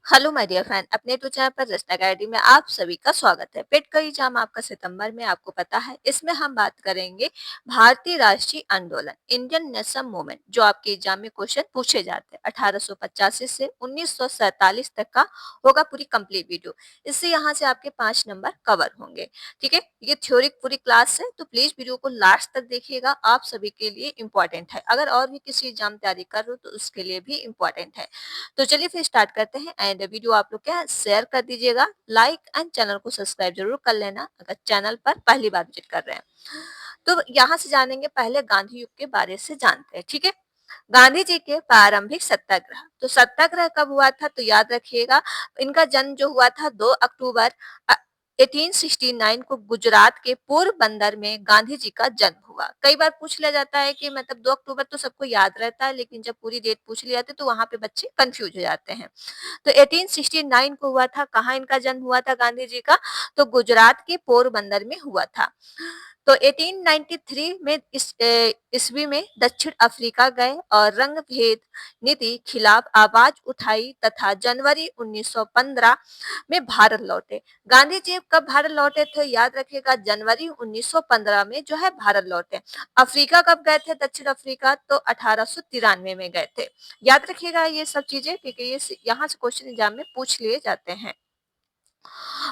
Hello my dear friend, अपने to channel पर रस्ता गाइडी में आप सभी का स्वागत है। पेट का एग्जाम आपका सितंबर में, आपको पता है। इसमें हम बात करेंगे भारतीय राष्ट्रीय आंदोलन, इंडियन नेशनल मूवमेंट, जो आपके एग्जाम में क्वेश्चन पूछे जाते हैं 1885 से 1947 तक का होगा पूरी कंप्लीट वीडियो। इससे यहाँ से आपके 5 नंबर कवर होंगे। ठीक है, ये थ्योरी पूरी क्लास है, तो प्लीज वीडियो को लास्ट तक देखिएगा, आप सभी के लिए इम्पोर्टेंट है। अगर और भी किसी एग्जाम तैयारी कर रहे हो तो उसके लिए भी इम्पोर्टेंट है। तो चलिए फिर स्टार्ट करते हैं। एंड वीडियो आप लोग क्या शेयर कर दीजिएगा, लाइक एंड चैनल को सब्सक्राइब जरूर कर लेना अगर चैनल पर पहली बार विजिट कर रहे हैं। तो यहाँ से जानेंगे, पहले गांधी युग के बारे से जानते हैं। ठीक है, गांधी जी के प्रारंभिक सत्याग्रह। तो सत्याग्रह कब हुआ था, तो याद रखिएगा, इनका जन्म जो हुआ था 2 अक्टूबर 1869 को गुजरात के पोरबंदर में गांधी जी का जन्म हुआ। कई बार पूछ लिया जाता है कि मतलब 2 अक्टूबर तो सबको याद रहता है, लेकिन जब पूरी डेट पूछ ली जाती है तो वहां पे बच्चे कंफ्यूज हो जाते हैं। तो 1869 को हुआ था। कहाँ इनका जन्म हुआ था गांधी जी का, तो गुजरात के पोरबंदर में हुआ था। तो 1893 में ईस्वी में दक्षिण अफ्रीका गए और रंग भेद नीति खिलाफ आवाज उठाई तथा जनवरी 1915 में भारत लौटे। गांधी जी कब भारत लौटे थे, याद रखिएगा, जनवरी 1915 में जो है भारत लौटे। अफ्रीका कब गए थे, दक्षिण अफ्रीका, तो 1893 में गए थे। याद रखिएगा ये सब चीजें, क्योंकि ये यहाँ से क्वेश्चन एग्जाम में पूछ लिए जाते हैं।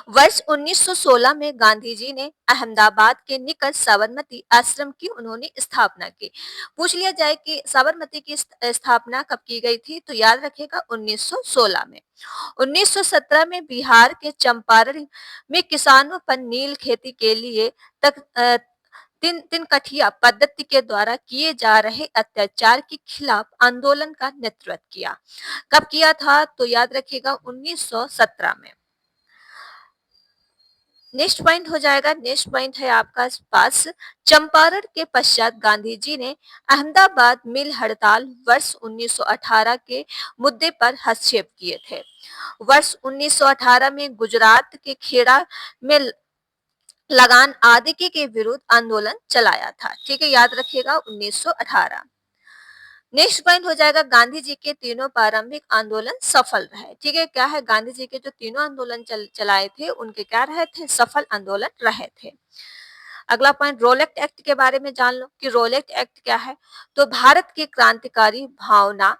वर्ष 1916 में गांधी जी ने अहमदाबाद के निकट साबरमती आश्रम की उन्होंने स्थापना की। पूछ लिया जाए कि साबरमती की स्थापना कब की गई थी, तो याद रखिएगा 1916 में। 1917 में बिहार के चंपारण में किसानों पर नील खेती के लिए तक तीन कठिया पद्धति के द्वारा किए जा रहे अत्याचार के खिलाफ आंदोलन का नेतृत्व किया। कब किया था, तो याद रखिएगा 1917 में। नेक्स्ट पॉइंट हो जाएगा, नेक्स्ट पॉइंट है आपका पास, चंपारण के पश्चात गांधी जी ने अहमदाबाद मिल हड़ताल वर्ष 1918 के मुद्दे पर हस्तक्षेप किए थे। वर्ष 1918 में गुजरात के खेड़ा में लगान आदि के विरुद्ध आंदोलन चलाया था। ठीक है, याद रखिएगा 1918। नेक्स्ट पॉइंट हो जाएगा, गांधी जी के तीनों प्रारंभिक आंदोलन सफल रहे। ठीक है, क्या है, गांधी जी के जो तीनों आंदोलन चलाए थे उनके क्या रहे थे, सफल आंदोलन रहे थे। अगला पॉइंट, रोलेक्ट एक्ट के बारे में जान लो कि रोलेक्ट एक्ट क्या है। तो भारत की क्रांतिकारी भावना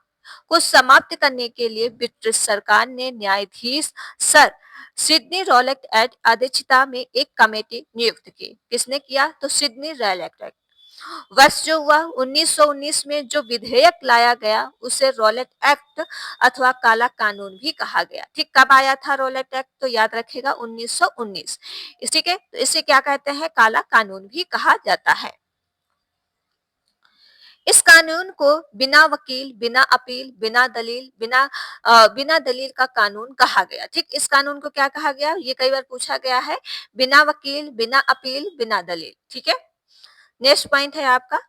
को समाप्त करने के लिए ब्रिटिश सरकार ने न्यायाधीश सर सिडनी रोलेक्ट एक्ट अध्यक्षता में एक कमेटी नियुक्त की। किसने किया, तो सिडनी रोलेक्ट एक्ट। वर्ष जो हुआ 1919 में जो विधेयक लाया गया उसे रोलेट एक्ट अथवा काला कानून भी कहा गया। ठीक, कब आया था रोलेट एक्ट, तो याद रखेगा 1919। ठीक है, तो इसे क्या कहते हैं, काला कानून भी कहा जाता है। इस कानून को बिना वकील, बिना अपील, बिना दलील का कानून कहा गया। ठीक, इस कानून को क्या कहा गया, ये कई बार पूछा गया है, बिना वकील, बिना अपील, बिना दलील। ठीक है, नेक्स्ट पॉइंट है आपका,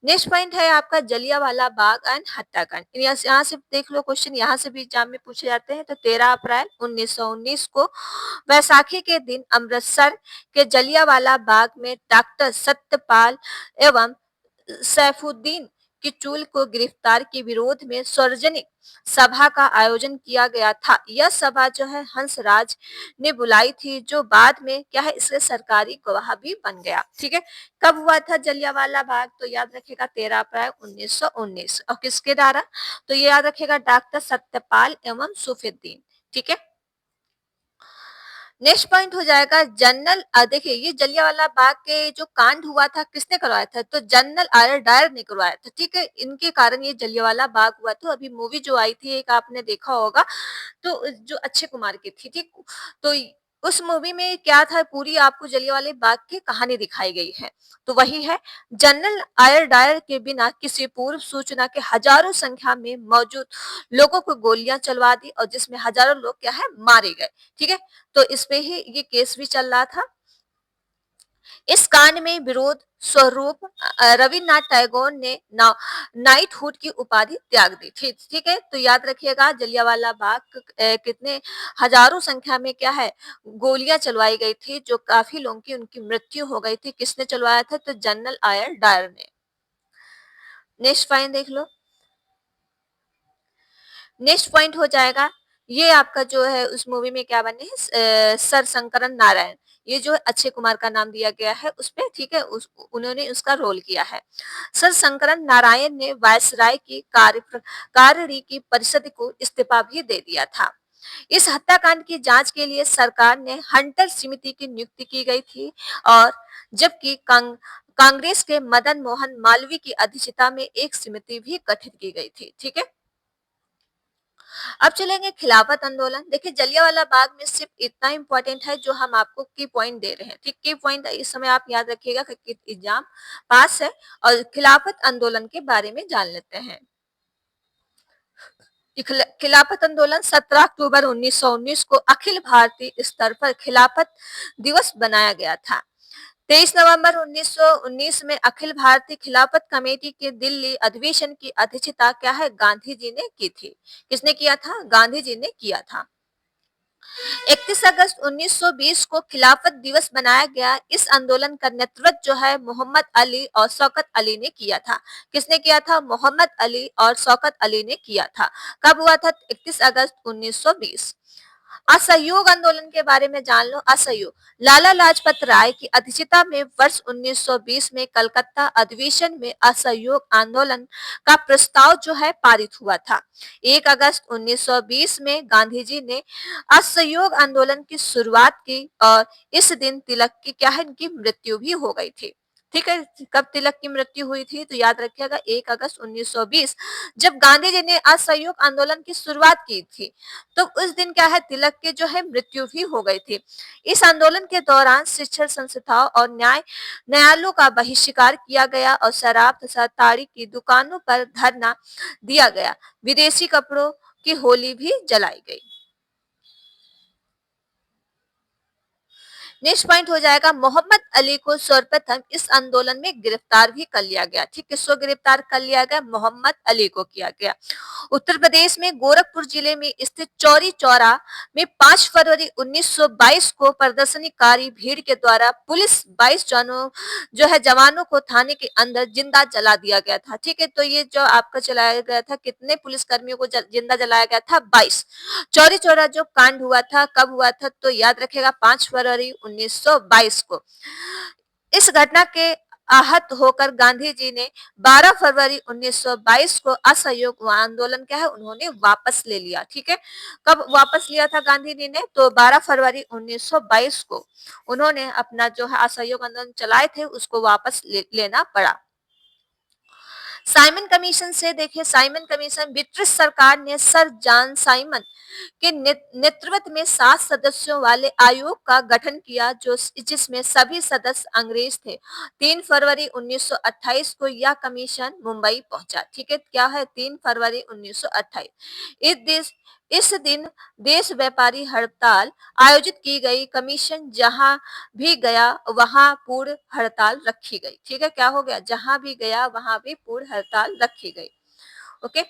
नेक्स्ट पॉइंट है आपका जलियांवाला बाग एंड हत्याकांड। यहाँ से देख लो, क्वेश्चन यहाँ से भी एग्जाम में पूछे जाते हैं। तो 13 अप्रैल 1919 को वैसाखी के दिन अमृतसर के जलियांवाला बाग में डॉक्टर सत्यपाल एवं सैफुद्दीन किचलू को गिरफ्तार के विरोध में सार्वजनिक सभा का आयोजन किया गया था। यह सभा जो है हंसराज ने बुलाई थी, जो बाद में क्या है, इसके सरकारी गवाह भी बन गया। ठीक है, कब हुआ था जलियांवाला बाग, तो याद रखेगा 13 अप्रैल 1919। और किसके द्वारा, तो ये याद रखेगा डॉक्टर सत्यपाल एवं सैफुद्दीन। ठीक है, नेक्स्ट पॉइंट हो जाएगा जनरल, देखिए ये जलियांवाला बाग के जो कांड हुआ था किसने करवाया था, तो जनरल आयर डायर ने करवाया था। ठीक है, इनके कारण ये जलियांवाला बाग हुआ था। अभी मूवी जो आई थी एक, आपने देखा होगा, तो जो अक्षय कुमार की थी। ठीक, तो उस मूवी में क्या था, पूरी आपको जलियांवाले बाग की कहानी दिखाई गई है। तो वही है, जनरल आयर डायर के बिना किसी पूर्व सूचना के हजारों संख्या में मौजूद लोगों को गोलियां चलवा दी और जिसमें हजारों लोग क्या है, मारे गए। ठीक है, तो इस पे ही ये केस भी चल रहा था। इस कांड में विरोध स्वरूप रविन्द्रनाथ टैगोर ने नाइटहुड की उपाधि त्याग दी थी। ठीक है, तो याद रखिएगा जलियांवाला बाग कितने हजारों संख्या में क्या है, गोलियां चलवाई गई थी, जो काफी लोगों की उनकी मृत्यु हो गई थी। किसने चलवाया था, तो जनरल आयर डायर ने। नेक्स्ट पॉइंट देख लो, नेक्स्ट पॉइंट हो जाएगा, ये आपका जो है उस मूवी में क्या बने हैं सर शंकरन नारायण, ये जो है अक्षय कुमार का नाम दिया गया है उसपे, ठीक है, उन्होंने उसका रोल किया है। सर शंकरन नारायण ने वायसराय की कार्यकारी की परिषद को इस्तीफा भी दे दिया था। इस हत्याकांड की जांच के लिए सरकार ने हंटर समिति की नियुक्ति की गई थी, और जबकि कांग्रेस के मदन मोहन मालवीय की अध्यक्षता में एक समिति भी गठित की गई थी। ठीक है, अब चलेंगे खिलाफत आंदोलन। देखिए जलियांवाला बाग में सिर्फ इतना इंपॉर्टेंट है जो हम आपको की पॉइंट दे रहे हैं, ठीक, की पॉइंट इस समय आप याद रखिएगा कि एग्जाम पास है। और खिलाफत आंदोलन के बारे में जान लेते हैं। खिलाफत आंदोलन 17 अक्टूबर 1919 को अखिल भारतीय स्तर पर खिलाफत दिवस बनाया गया था। 23 नवंबर 1919 में अखिल भारतीय खिलाफत कमेटी के दिल्ली अधिवेशन की अध्यक्षता क्या है गांधी जी ने की थी। किसने किया था? गांधी जी ने किया था। 31 अगस्त 1920 को खिलाफत दिवस बनाया गया। इस आंदोलन का नेतृत्व जो है मोहम्मद अली और शौकत अली ने किया था। किसने किया था? मोहम्मद अली और शौकत अली ने किया था। कब हुआ था? 31 अगस्त 1920। असहयोग आंदोलन के बारे में जान लो। असहयोग लाला लाजपत राय की अध्यक्षता में वर्ष 1920 में कलकत्ता अधिवेशन में असहयोग आंदोलन का प्रस्ताव जो है पारित हुआ था। 1 अगस्त 1920 में गांधी जी ने असहयोग आंदोलन की शुरुआत की, और इस दिन तिलक की क्या है, इनकी मृत्यु भी हो गई थी। ठीक है, कब तिलक की मृत्यु हुई थी? तो याद रखिएगा 1 अगस्त 1920, जब गांधी जी ने असहयोग आंदोलन की शुरुआत की थी, तो उस दिन क्या है, तिलक की जो है मृत्यु भी हो गई थी। इस आंदोलन के दौरान शिक्षण संस्थाओं और न्यायालयों का बहिष्कार किया गया, और शराब तथा ताड़ी की दुकानों पर धरना दिया गया। विदेशी कपड़ों की होली भी जलाई गई। नेक्स्ट पॉइंट हो जाएगा मोहम्मद अली को सर्वप्रथम इस आंदोलन में गिरफ्तार भी कर लिया गया। ठीक, किसको गिरफ्तार कर लिया गया? मोहम्मद अली को किया गया। उत्तर प्रदेश में गोरखपुर जिले में स्थित चौरी चौरा में 5 फरवरी 1922 को प्रदर्शनकारी भीड़ के द्वारा पुलिस 22 जवानों को थाने के अंदर जिंदा जला दिया गया था। ठीक है, तो ये जो आपका चलाया गया था, कितने पुलिस कर्मियों को जिंदा जलाया गया था? 22। चौरी चौरा जो कांड हुआ था कब हुआ था? तो याद रखेगा 5 फरवरी 1922 को। इस घटना के आहत होकर गांधी जी ने 12 फरवरी 1922 को असहयोग आंदोलन क्या है, उन्होंने वापस ले लिया। ठीक है, कब वापस लिया था गांधी जी ने? तो 12 फरवरी 1922 को उन्होंने अपना जो है असहयोग आंदोलन चलाए थे उसको वापस लेना पड़ा। साइमन कमीशन से देखिए, साइमन कमीशन ब्रिटिश सरकार ने सर जॉन साइमन के नेतृत्व में 7 सदस्यों वाले आयोग का गठन किया, जो जिसमें सभी सदस्य अंग्रेज थे। 3 फरवरी 1928 को यह कमीशन मुंबई पहुंचा। ठीक है, क्या है? 3 फरवरी 1928। इस दिन देश व्यापारी हड़ताल आयोजित की गई। कमीशन जहां भी गया वहां पूर्ण हड़ताल रखी गई। ठीक है, क्या हो गया? जहां भी गया वहां भी पूर्ण हड़ताल रखी गई। ओके,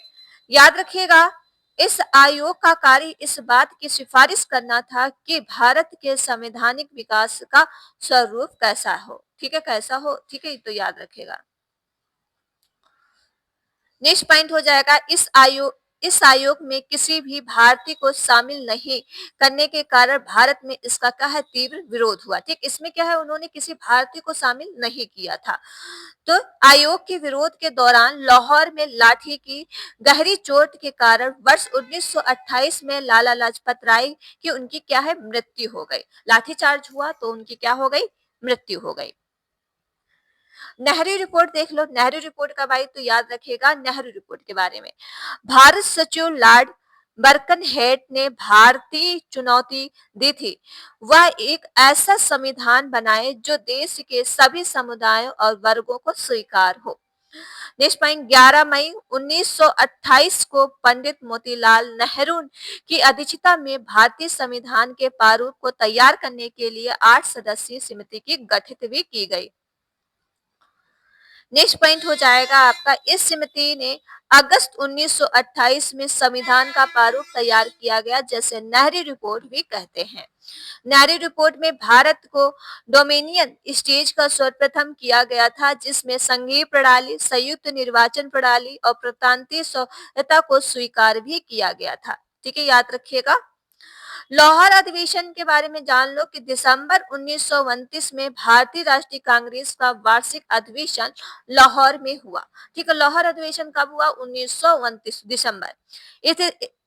याद रखिएगा इस आयोग का कार्य इस बात की सिफारिश करना था कि भारत के संवैधानिक विकास का स्वरूप कैसा हो। ठीक है, कैसा हो। ठीक है, तो याद रखिएगा। नेक्स्ट पॉइंट हो जाएगा इस आयोग में किसी भी भारतीय को शामिल नहीं करने के कारण भारत में इसका क्या है, तीव्र विरोध हुआ। ठीक, इसमें क्या है, उन्होंने किसी भारतीय को शामिल नहीं किया था। तो आयोग के विरोध के दौरान लाहौर में लाठी की गहरी चोट के कारण वर्ष 1928 में लाला लाजपत राय की उनकी क्या है, मृत्यु हो गई। लाठीचार्ज हुआ तो उनकी क्या हो गई, मृत्यु हो गई। नेहरू रिपोर्ट देख लो। नेहरू रिपोर्ट का भाई तो याद रखिएगा नेहरू रिपोर्ट के बारे में। भारत सचिव लॉर्ड बर्कनहेड ने भारतीय चुनौती दी थी, वह एक ऐसा संविधान बनाए जो देश के सभी समुदायों और वर्गों को स्वीकार हो। नेक्स्ट पॉइंट, 11 मई 1928 को पंडित मोतीलाल नेहरू की अध्यक्षता में भारतीय संविधान के प्रारूप को तैयार करने के लिए 8 सदस्यीय समिति की गठित भी की गई। नेक्स्ट पॉइंट हो जाएगा आपका, इस समिति ने अगस्त 1928 में संविधान का प्रारूप तैयार किया गया, जैसे नेहरू रिपोर्ट भी कहते हैं। नेहरू रिपोर्ट में भारत को डोमिनियन स्टेज का सर्वप्रथम किया गया था, जिसमें संघीय प्रणाली, संयुक्त निर्वाचन प्रणाली और प्रांतीय स्वायत्तता को स्वीकार भी किया गया था। ठीक है, याद रखिएगा। लाहौर अधिवेशन के बारे में जान लो कि दिसंबर 1929 में भारतीय राष्ट्रीय कांग्रेस का वार्षिक अधिवेशन लाहौर में हुआ। ठीक है, लाहौर अधिवेशन कब हुआ? 1929 दिसंबर।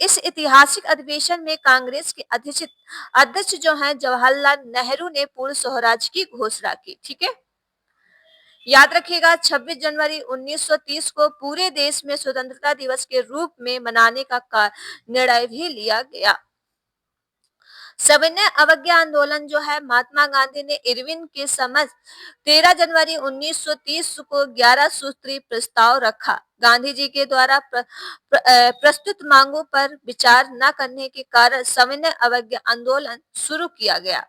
इस ऐतिहासिक अधिवेशन में कांग्रेस के अध्यक्ष जो हैं जवाहरलाल नेहरू ने पूर्ण स्वराज की घोषणा की। ठीक है, याद रखिएगा 26 जनवरी 1930 को पूरे देश में स्वतंत्रता दिवस के रूप में मनाने का निर्णय भी लिया गया। सविनय अवज्ञा आंदोलन जो है, महात्मा गांधी ने इरविन के समझ 13 जनवरी 1930 को 11 सूत्री प्रस्ताव रखा। गांधी जी के द्वारा प्रस्तुत मांगों पर विचार न करने के कारण सविनय अवज्ञा आंदोलन शुरू किया गया।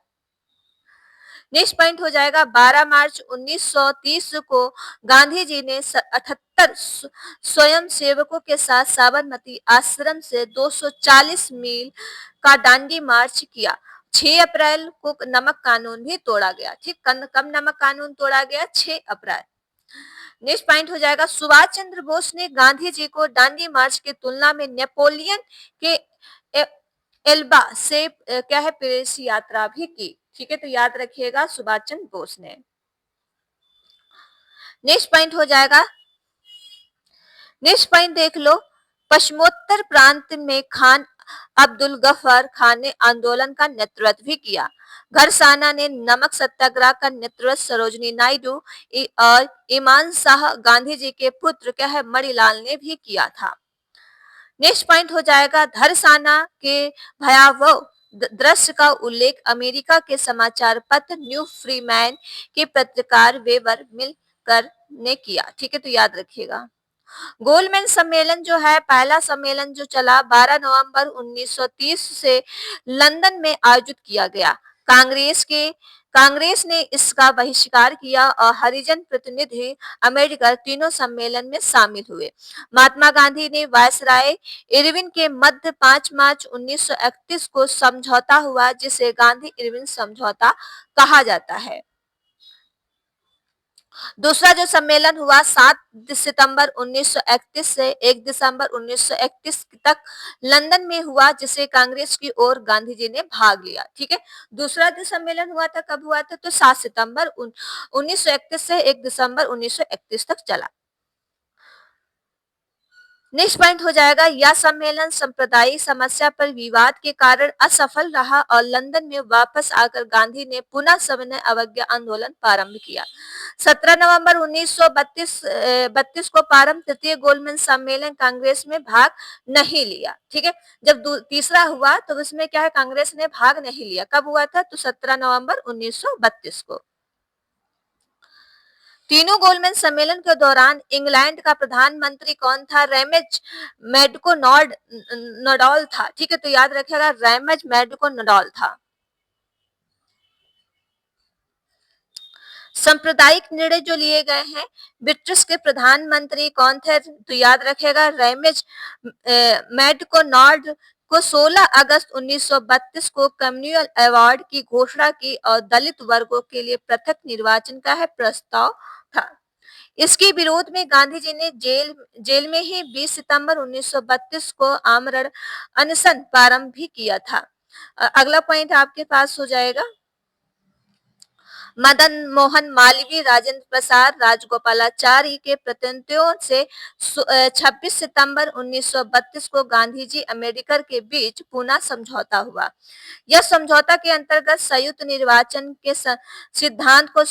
नेक्स्ट पॉइंट हो जाएगा 12 मार्च 1930 को गांधी जी ने 78 स्वयं सेवकों के साथ साबरमती आश्रम से 240 मील का दांडी मार्च किया। 6 अप्रैल को नमक कानून भी तोड़ा गया। ठीक, कब नमक कानून तोड़ा गया? 6 अप्रैल। नेक्स्ट पॉइंट हो जाएगा सुभाष चंद्र बोस ने गांधी जी को दांडी मार्च की तुलना में नेपोलियन के एल्बा से क्या है पेरिस यात्रा भी की। ठीक है, तो याद रखिएगा सुभाष चंद्र बोस ने। नेक्स्ट पॉइंट हो जाएगा, नेक्स्ट पॉइंट देख लो, पश्चिमोत्तर प्रांत में खान अब्दुल गफ्फार खान ने आंदोलन का नेतृत्व भी किया। घरसाना ने नमक सत्याग्रह का नेतृत्व सरोजनी नायडू और ईमान शाह गांधी जी के पुत्र क्या है मणिलाल ने भी किया था। नेक्स्ट पॉइंट हो जाएगा धरसाना के भयावह दृश्य का उल्लेख अमेरिका के समाचार पत्र न्यू फ्रीमैन के पत्रकार वेबर मिलकर ने किया। ठीक है, तो याद रखिएगा। गोलमेन सम्मेलन जो है, पहला सम्मेलन जो चला 12 नवंबर 1930 से लंदन में आयोजित किया गया। कांग्रेस ने इसका बहिष्कार किया और हरिजन प्रतिनिधि अमेरिका तीनों सम्मेलन में शामिल हुए। महात्मा गांधी ने वायसराय इरविन के मध्य 5 मार्च 1931 को समझौता हुआ, जिसे गांधी इरविन समझौता कहा जाता है। दूसरा जो सम्मेलन हुआ 7 सितंबर 1931 से 1 दिसंबर 1931 तक लंदन में हुआ, जिसे कांग्रेस की ओर गांधी जी ने भाग लिया। ठीक है, दूसरा जो सम्मेलन हुआ था कब हुआ था? तो 7 सितंबर 1931 से 1 दिसंबर 1931 तक चला। नेक्स्ट पॉइंट हो जाएगा यह सम्मेलन सांप्रदायिक समस्या पर विवाद के कारण असफल रहा और लंदन में वापस आकर गांधी ने पुनः सविनय अवज्ञा आंदोलन प्रारंभ किया। 17 नवंबर 1932 को प्रारंभ तृतीय गोलमेन सम्मेलन कांग्रेस में भाग नहीं लिया। ठीक है, जब तीसरा हुआ तो उसमें क्या है कांग्रेस ने भाग नहीं लिया। कब हुआ था? तो 17 नवंबर 1932 को। तीनों गोलमेन सम्मेलन के दौरान इंग्लैंड का प्रधानमंत्री कौन था? रेमेज मेडको नोडाल था। ठीक है, तो याद रखिएगा रेमेज मेडको नोडाल था। सांप्रदायिक निर्णय जो लिए गए हैं, ब्रिटिश के प्रधानमंत्री कौन थे? तो याद रखिएगा रेमेज मेडको नोडाल को 16 अगस्त 1932 को कम्युनल अवार्ड की घोषणा की और दलित वर्गों के लिए पृथक निर्वाचन का है प्रस्ताव था। इसके विरोध में गांधी जी ने जेल में ही 20 सितंबर 1932 को आमरण अनशन प्रारंभ भी किया था। अगला पॉइंट आपके पास हो जाएगा मदन मोहन मालवीय, राजेंद्र प्रसाद, राजगोपालाचारी के प्रतिनिधियों से 26 सितंबर 1932 को गांधी जी अम्बेडकर के बीच पुनः समझौता हुआ। यह समझौता के अंतर्गत संयुक्त निर्वाचन के सिद्धांत को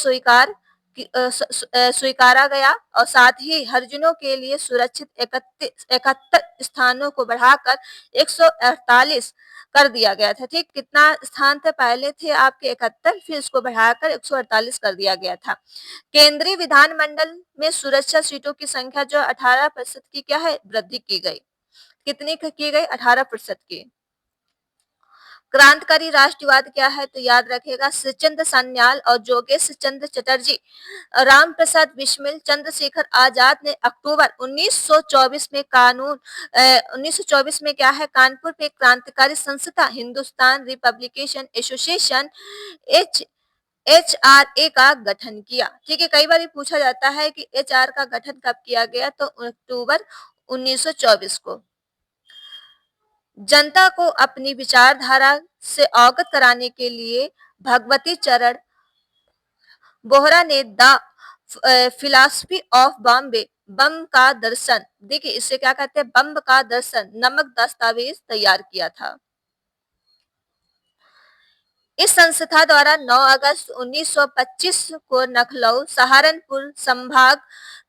स्वीकारा गया और साथ ही हरिजनों के लिए सुरक्षित 71 स्थानों को बढ़ाकर 148 कर दिया गया था। ठीक, कितना स्थान थे? पहले थे आपके 71, फिर इसको बढ़ाकर 148 कर दिया गया था। केंद्रीय विधानमंडल में सुरक्षा सीटों की संख्या जो 18% की क्या है वृद्धि की गई। कितनी की गई? 18% की। क्रांतिकारी राष्ट्रवाद क्या है? तो याद रखेगा सचिंद्र सान्याल और जोगेश चंद्र चटर्जी, राम प्रसाद बिस्मिल, चंद्रशेखर आजाद ने अक्टूबर 1924 में 1924 में क्या है कानपुर में क्रांतिकारी संस्था हिंदुस्तान रिपब्लिकेशन एसोसिएशन HRA का गठन किया। ठीक है, कई बार पूछा जाता है कि HR का गठन कब किया गया? तो अक्टूबर 1924 को। जनता को अपनी विचारधारा से अवगत कराने के लिए भगवती चरण बोहरा ने द फिलॉसफी ऑफ बॉम्बे बम का दर्शन, देखिए इसे क्या कहते हैं, बम का दर्शन नमक दस्तावेज तैयार किया था। इस संस्था द्वारा 9 अगस्त 1925 को लखनऊ सहारनपुर संभाग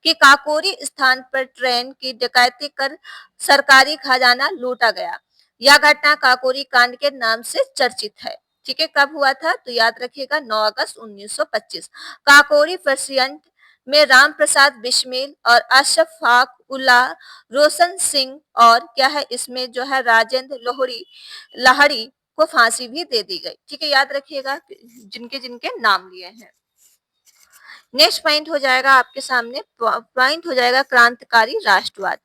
के काकोरी स्थान पर ट्रेन की डकैती कर सरकारी खजाना लूटा गया। यह घटना काकोरी कांड के नाम से चर्चित है। ठीक है, कब हुआ था तो याद रखिएगा 9 अगस्त 1925। काकोरी प्रेसिडेंट में राम प्रसाद बिस्मिल और अशफाक उल्लाह रोशन सिंह और क्या है इसमें जो है राजेंद्र लोहड़ी लाहड़ी को फांसी भी दे दी गई। ठीक है, याद रखिएगा जिनके जिनके नाम लिए हैं। नेक्स्ट पॉइंट हो जाएगा आपके सामने, पॉइंट हो जाएगा क्रांतिकारी राष्ट्रवाद।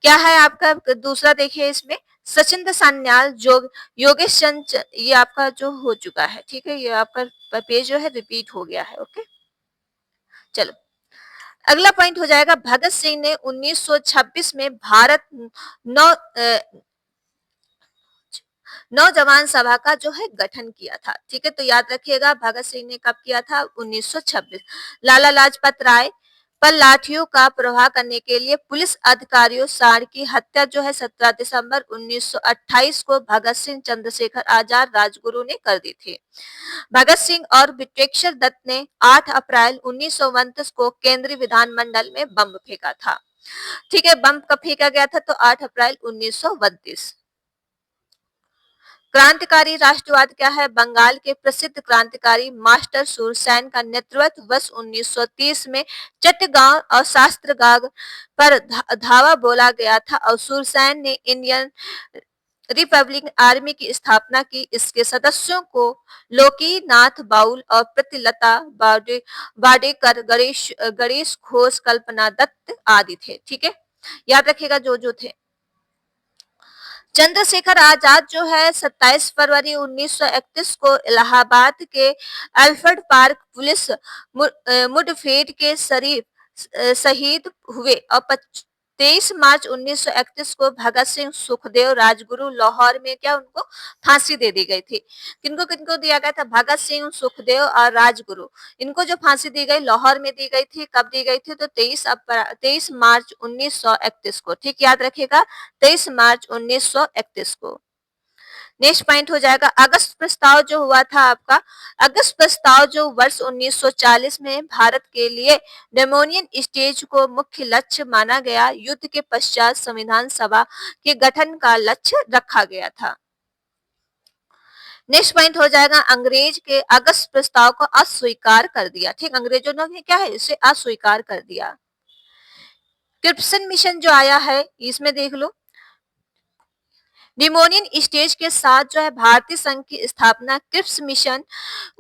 क्या है आपका दूसरा, देखिए इसमें सचिंद्र सान्याल योगेश चंद्र, ये आपका जो हो चुका है। ठीक है, ये आपका पेज जो है रिपीट हो गया है। ओके, चलो अगला पॉइंट हो जाएगा भगत सिंह ने 1926 में भारत नौ नौजवान सभा का जो है गठन किया था। ठीक है, तो याद रखिएगा भगत सिंह ने कब किया था 1926। लाला लाजपत राय पर लाठियों का प्रहार करने के लिए पुलिस अधिकारियों सार की हत्या जो है 17 दिसंबर 1928 को भगत सिंह चंद्रशेखर आजाद राजगुरु ने कर दी थी। भगत सिंह और विट्रेक्शर दत्त ने 8 अप्रैल 1929 को केंद्रीय विधानमंडल में बम फेंका था। ठीक है, बम कब फेंका गया था तो 8 अप्रैल 1932। क्रांतिकारी राष्ट्रवाद क्या है, बंगाल के प्रसिद्ध क्रांतिकारी मास्टर सूरसेन का नेतृत्व वर्ष 1930 में चट्टगांव और शास्त्रगाग पर धावा बोला गया था और सूरसेन ने इंडियन रिपब्लिक आर्मी की स्थापना की। इसके सदस्यों को लोकीनाथ बाउल और प्रतिलता बाडेकर, गणेश गणेश घोष, कल्पना दत्त आदि थे। ठीक है, याद रखिएगा जो जो थे। चंद्रशेखर आजाद जो है 27 फरवरी 1931 को इलाहाबाद के अल्फ्रेड पार्क पुलिस मुठभेड़ के शहीद हुए और 23 मार्च 1931 को भगत सिंह सुखदेव राजगुरु लाहौर में क्या उनको फांसी दे दी गई थी। किनको किनको दिया गया था, भगत सिंह सुखदेव और राजगुरु, इनको जो फांसी दी गई लाहौर में दी गई थी। कब दी गई थी तो 23 मार्च 1931 को। ठीक, याद रखिएगा 23 मार्च 1931 को। नेक्स्ट पॉइंट हो जाएगा अगस्त प्रस्ताव जो हुआ था आपका। अगस्त प्रस्ताव जो वर्ष 1940 में भारत के लिए डेमोनियन स्टेज को मुख्य लक्ष्य माना गया। युद्ध के पश्चात संविधान सभा के गठन का लक्ष्य रखा गया था। नेक्स्ट पॉइंट हो जाएगा अंग्रेज के अगस्त प्रस्ताव को अस्वीकार कर दिया। ठीक, अंग्रेजों ने क्या है इसे अस्वीकार कर दिया। क्रिप्सन मिशन जो आया है इसमें देख लो, डिमोनियन स्टेज के साथ जो है भारतीय संघ की स्थापना क्रिप्स मिशन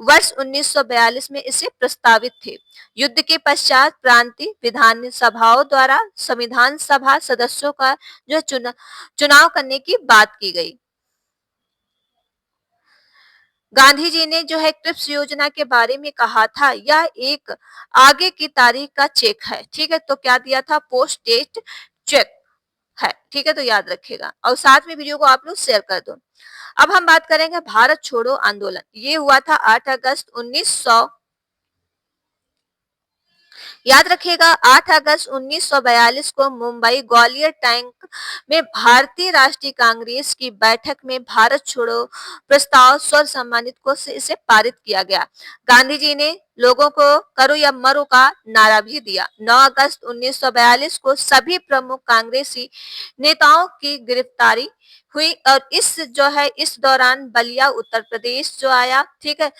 वर्ष 1942 में इसे प्रस्तावित थे। युद्ध के पश्चात प्रांतीय विधान सभाओं द्वारा संविधान सभा सदस्यों का जो चुनाव करने की बात की गई। गांधी जी ने जो है क्रिप्स योजना के बारे में कहा था, यह एक आगे की तारीख का चेक है। ठीक है, तो क्या दिया था, पोस्ट डेट चेक है। ठीक है, तो याद रखिएगा और साथ में वीडियो को आप लोग शेयर कर दो। अब हम बात करेंगे भारत छोड़ो आंदोलन। ये हुआ था 8 अगस्त 1900, याद रखिएगा 8 अगस्त 1942 को मुंबई ग्वालियर टैंक में भारतीय राष्ट्रीय कांग्रेस की बैठक में भारत छोड़ो प्रस्ताव सर्वसम्मति को से इसे पारित किया गया। गांधी जी ने लोगों को करो या मरो का नारा भी दिया। 9 अगस्त 1942 को सभी प्रमुख कांग्रेसी नेताओं की गिरफ्तारी हुई और इस दौरान बलिया उत्तर प्रदेश जो आया। ठीक है,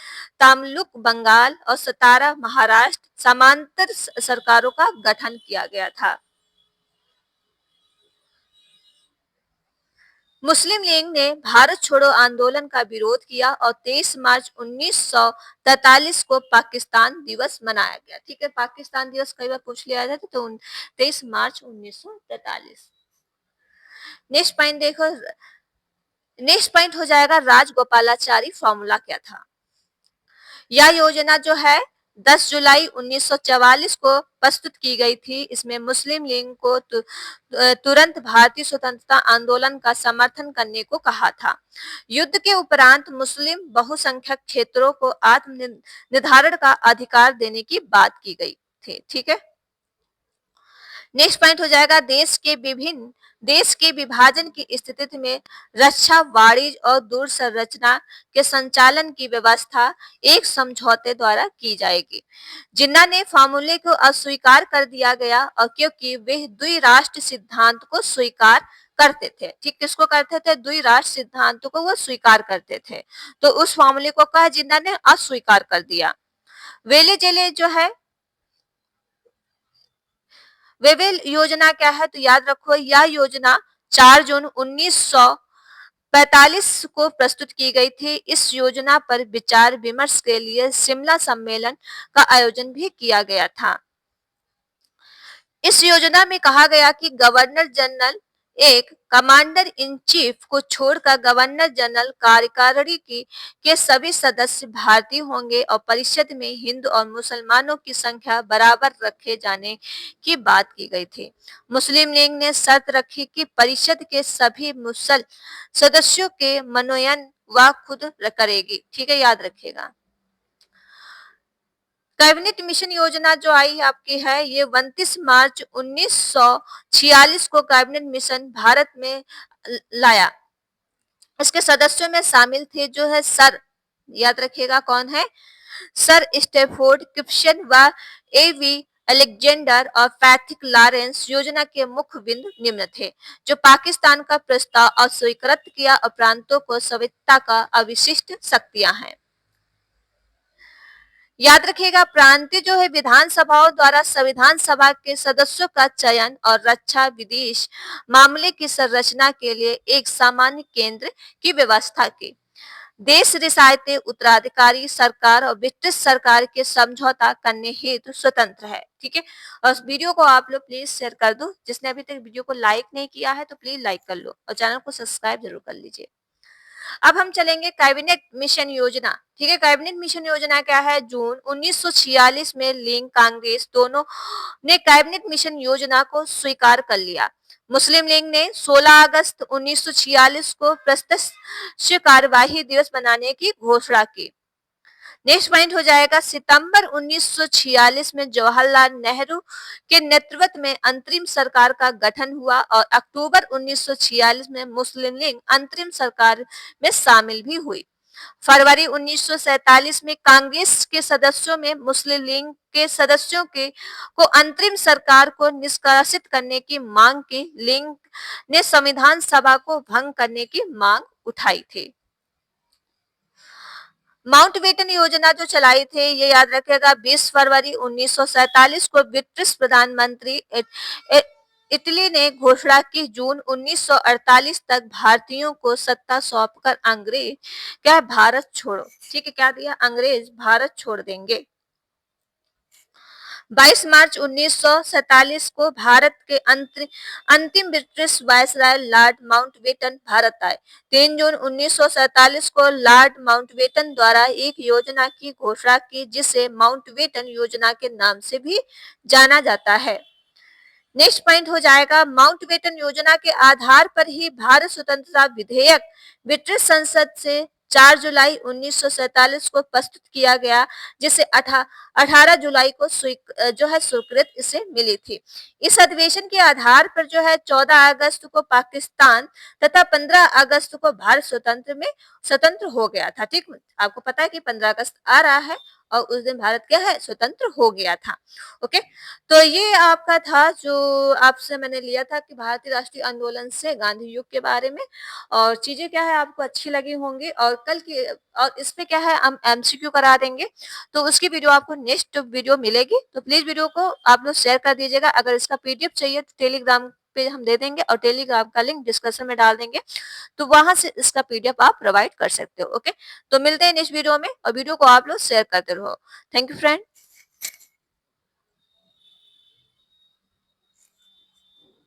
तमलुक बंगाल और सतारा महाराष्ट्र समांतर सरकारों का गठन किया गया था। मुस्लिम लीग ने भारत छोड़ो आंदोलन का विरोध किया और 23 मार्च 1943 को पाकिस्तान दिवस मनाया गया। ठीक है, पाकिस्तान दिवस कई बार पूछ लिया जाता तो 23 मार्च 1943। नेक्स्ट पॉइंट देखो, नेक्स्ट पॉइंट हो जाएगा राजगोपालाचारी फॉर्मूला क्या था। यह योजना जो है 10 जुलाई 1944 को प्रस्तुत की गई थी। इसमें मुस्लिम लीग को तुरंत भारतीय स्वतंत्रता आंदोलन का समर्थन करने को कहा था। युद्ध के उपरांत मुस्लिम बहुसंख्यक क्षेत्रों को आत्म निर्धारण का अधिकार देने की बात की गई थी। ठीक है, नेक्स्ट पॉइंट हो जाएगा देश के विभाजन की स्थिति में रक्षा, वाणिज्य और दूर संरचना के संचालन की व्यवस्था एक समझौते द्वारा की जाएगी। जिन्ना ने फार्मूले को अस्वीकार कर दिया गया और क्योंकि वे द्विराष्ट्र सिद्धांत को स्वीकार करते थे। ठीक, किसको करते थे? द्विराष्ट्र सिद्धांत को वो स्वीकार करते थे, तो उस फार्मूले को कहा जिन्ना ने अस्वीकार कर दिया। वेले जेले जो है, वेवेल योजना क्या है? तो याद रखो, यह योजना 4 जून 1945 को प्रस्तुत की गई थी। इस योजना पर विचार विमर्श के लिए शिमला सम्मेलन का आयोजन भी किया गया था। इस योजना में कहा गया कि गवर्नर जनरल एक कमांडर इन चीफ को छोड़कर गवर्नर जनरल कार्यकारिणी के सभी सदस्य भारतीय होंगे और परिषद में हिंदू और मुसलमानों की संख्या बराबर रखे जाने की बात की गई थी। मुस्लिम लीग ने शर्त रखी कि परिषद के सभी मुसल सदस्यों के मनोनयन वह खुद करेगी। ठीक है, याद रखिएगा। कैबिनेट मिशन योजना जो आई आपकी है, ये 29 मार्च 1946 को कैबिनेट मिशन भारत में लाया। इसके सदस्यों में शामिल थे जो है सर, याद रखिएगा कौन है, सर स्टेफोर्ड क्रिप्शन व एवी अलेक्जेंडर और पैथिक लॉरेंस। योजना के मुख्य बिंदु निम्न थे: जो पाकिस्तान का प्रस्ताव अस्वीकृत किया और प्रांतों को स्वायत्तता का अविशिष्ट शक्तियां हैं। याद रखिएगा, प्रांतीय जो है विधानसभाओं द्वारा संविधान सभा के सदस्यों का चयन और रक्षा विदेश मामले की संरचना के लिए एक सामान्य केंद्र की व्यवस्था की। देश रियासतें उत्तराधिकारी सरकार और ब्रिटिश सरकार के समझौता करने हेतु स्वतंत्र है। ठीक है, और इस वीडियो को आप लोग प्लीज शेयर कर दो। जिसने अभी तक वीडियो को लाइक नहीं किया है तो प्लीज लाइक कर लो और चैनल को सब्सक्राइब जरूर कर लीजिए। अब हम चलेंगे कैबिनेट मिशन योजना। ठीक है, कैबिनेट मिशन योजना क्या है? जून 1946 में लीग कांग्रेस दोनों ने कैबिनेट मिशन योजना को स्वीकार कर लिया। मुस्लिम लीग ने 16 अगस्त 1946 को प्रत्यक्ष कार्यवाही दिवस बनाने की घोषणा की। नेक्स्ट पॉइंट हो जाएगा, सितंबर 1946 में जवाहरलाल नेहरू के नेतृत्व में अंतरिम सरकार का गठन हुआ और अक्टूबर 1946 में मुस्लिम लीग अंतरिम सरकार में शामिल भी हुई। फरवरी 1947 में कांग्रेस के सदस्यों में मुस्लिम लीग के सदस्यों को अंतरिम सरकार को निष्कासित करने की मांग की। लीग ने संविधान सभा को भंग करने की मांग उठाई थी। माउंटबेटन योजना जो चलाई थी, ये याद रखिएगा, 20 फरवरी 1947 को ब्रिटिश प्रधानमंत्री इटली ने घोषणा की। जून 1948 तक भारतीयों को सत्ता सौंपकर अंग्रेज क्या भारत छोड़ो। ठीक है, क्या दिया? अंग्रेज भारत छोड़ देंगे। 22 मार्च 1947 को भारत के अंतिम British viceroy Lord Mountbatten Bharat आए। 3 जून 1947 को लॉर्ड माउंटबेटन द्वारा एक योजना की घोषणा की जिसे माउंटबेटन योजना के नाम से भी जाना जाता है। नेक्स्ट पॉइंट हो जाएगा, माउंटबेटन योजना के आधार पर ही भारत स्वतंत्रता विधेयक ब्रिटिश संसद से 4 जुलाई 1947 को प्रस्तुत किया गया, जिसे 18 जुलाई को जो है स्वीकृत इसे मिली थी। इस अधिवेशन के आधार पर जो है 14 अगस्त को पाकिस्तान तथा 15 अगस्त को भारत स्वतंत्र हो गया था। ठीक, आपको पता है कि 15 अगस्त आ रहा है और उस दिन भारत क्या है? स्वतंत्र हो गया था। ओके, तो ये आपका था जो आपसे मैंने लिया था कि भारतीय राष्ट्रीय आंदोलन से गांधी युग के बारे में, और चीजें क्या है आपको अच्छी लगी होंगी। और कल की और इस पे क्या है, हम एमसीक्यू करा देंगे, तो उसकी वीडियो आपको नेक्स्ट वीडियो मिलेगी। तो प्लीज वीडियो को आप लोग शेयर कर दीजिएगा। अगर इसका पीडीएफ चाहिए तो टेलीग्राम पे हम दे देंगे और टेलीग्राम का लिंक डिस्क्रिप्शन में डाल देंगे, तो वहां से इसका पीडीएफ आप प्रोवाइड कर सकते हो। ओके, तो मिलते हैं नेक्स्ट वीडियो में और वीडियो को आप लोग शेयर करते रहो। Thank you friend.